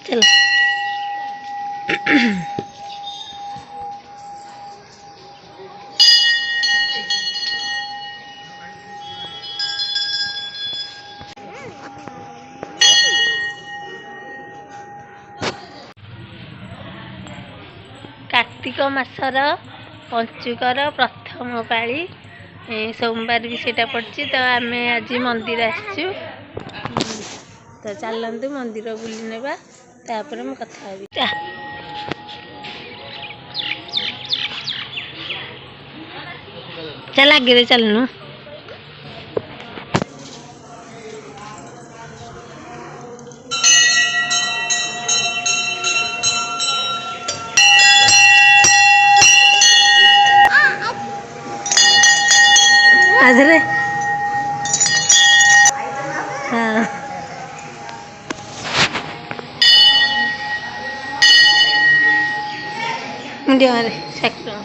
चलो कार्तिक मासर पंचुकर प्रथम पाली सोमवार भी सेटा पड़ी तो आम आज मंदिर आसचु तो चलतु मंदिर बुली नेबा तापर मु कथा हेबी चल आगे चलनु आधरे हाँ मुझे मारे सेक्टर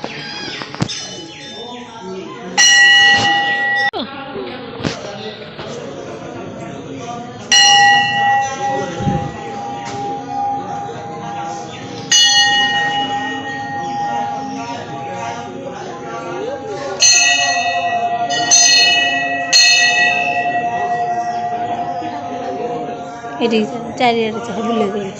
चारिड़े चल बुले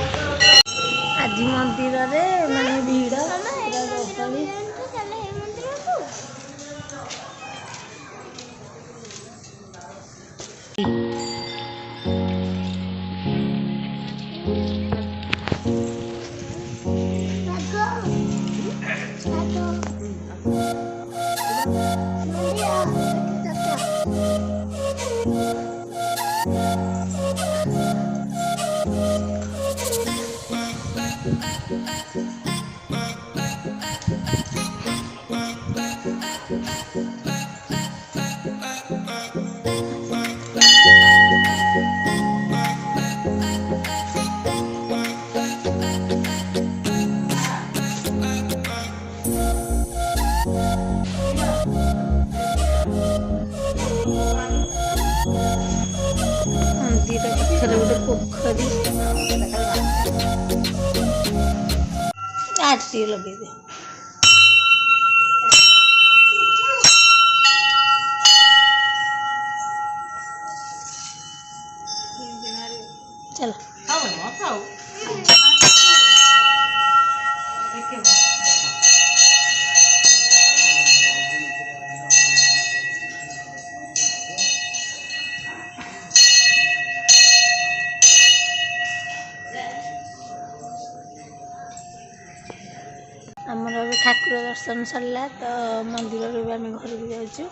आज मंदिर रे माने भीड़ मंदिर पाखर गोटे पोखरी आरती लगे दे चल आमर ठाकुर दर्शन सरला तो मंदिर आम घर को जाऊँ।